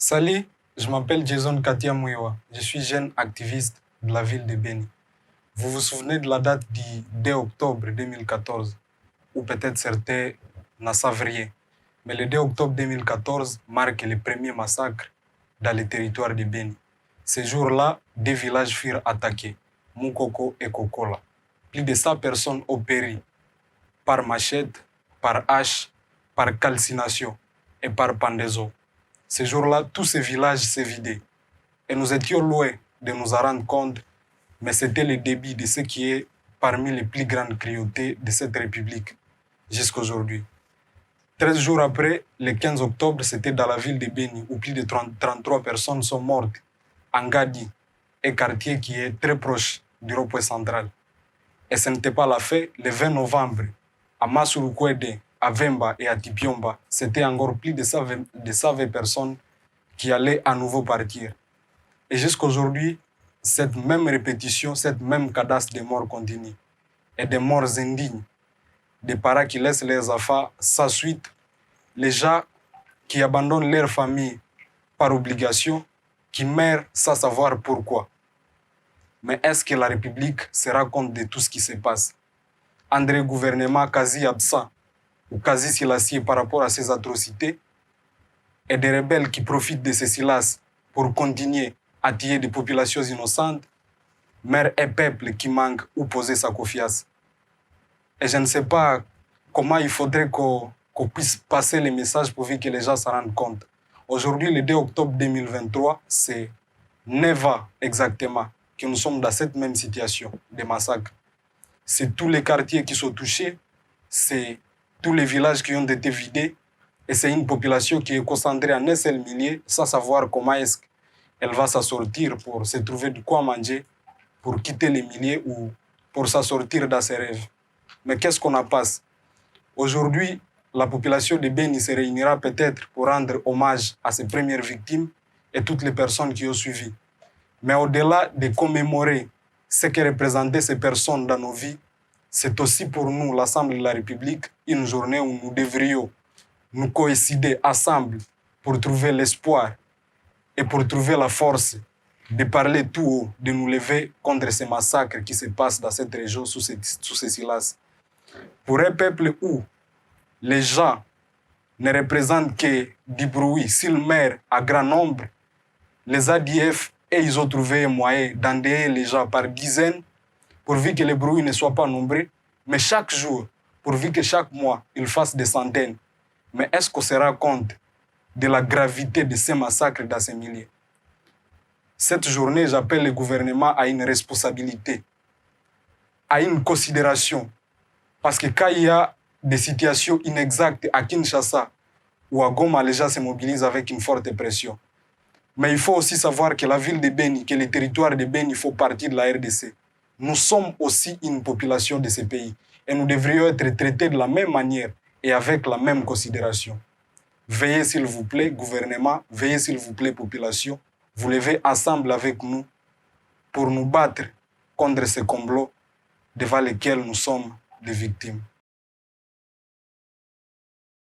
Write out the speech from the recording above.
Salut, je m'appelle Jason Katia Mouewa. Je suis jeune activiste de la ville de Beni. Vous vous souvenez de la date du 2 octobre 2014, ou peut-être certains n'en savent rien. Mais le 2 octobre 2014 marque le premier massacre dans le territoire de Beni. Ce jour-là, deux villages furent attaqués, Moukoko et Kokola. Plus de 100 personnes ont péri par machette, par hache, par calcination et par pendaison. Ce jour-là, tous ces villages s'est vidé. Et nous étions loin de nous en rendre compte, mais c'était le début de ce qui est parmi les plus grandes cruautés de cette République jusqu'à aujourd'hui. 13 jours après, le 15 octobre, c'était dans la ville de Beni, où plus de 33 personnes sont mortes, en Gadi, un quartier qui est très proche du rond-point central. Et ce n'était pas la fin. Le 20 novembre, à Masulukwede, à Vemba et à Tipiomba, c'était encore plus de 120 personnes qui allaient à nouveau partir. Et jusqu'à aujourd'hui, cette même répétition, cette même cadastre de morts continue. Et des morts indignes. Des parents qui laissent leurs enfants sans suite. Les gens qui abandonnent leur famille par obligation, qui meurent sans savoir pourquoi. Mais est-ce que la République se rend compte de tout ce qui se passe? André gouvernement quasi absent ou quasi silencieux par rapport à ces atrocités, et des rebelles qui profitent de ce silence pour continuer à tuer des populations innocentes, mère et peuple qui manque ou poser sa confiance. Et je ne sais pas comment il faudrait qu'on puisse passer les messages pour que les gens se rendent compte. Aujourd'hui, le 2 octobre 2023, c'est 9 ans exactement que nous sommes dans cette même situation de massacre. C'est tous les quartiers qui sont touchés, c'est tous les villages qui ont été vidés, et c'est une population qui est concentrée en un seul milieu sans savoir comment est-ce qu'elle va s'en sortir pour se trouver de quoi manger, pour quitter les milieux ou pour s'en sortir dans ses rêves. Mais qu'est-ce qu'on en passe? Aujourd'hui, la population de Beni se réunira peut-être pour rendre hommage à ses premières victimes et toutes les personnes qui ont suivi. Mais au-delà de commémorer ce que représentaient ces personnes dans nos vies, c'est aussi pour nous, l'Assemblée de la République, une journée où nous devrions nous coïncider ensemble pour trouver l'espoir et pour trouver la force de parler tout haut, de nous lever contre ces massacres qui se passent dans cette région sous ces silences. Pour un peuple où les gens ne représentent que du bruit, s'ils meurent à grand nombre, les ADF, et ils ont trouvé un moyen d'endeuiller les gens par dizaines, pourvu que le bruit ne soit pas nombreux, mais chaque jour, pourvu que chaque mois, ils fassent des centaines. Mais est-ce qu'on se rend compte de la gravité de ces massacres dans ces milieux? Cette journée, j'appelle le gouvernement à une responsabilité, à une considération. Parce que quand il y a des situations inexactes à Kinshasa ou à Goma, les gens se mobilisent avec une forte pression. Mais il faut aussi savoir que la ville de Beni, que le territoire de Beni faut partie de la RDC. Nous sommes aussi une population de ce pays et nous devrions être traités de la même manière et avec la même considération. Veillez s'il vous plaît, gouvernement, veillez s'il vous plaît, population, vous levez ensemble avec nous pour nous battre contre ce complot devant lequel nous sommes des victimes.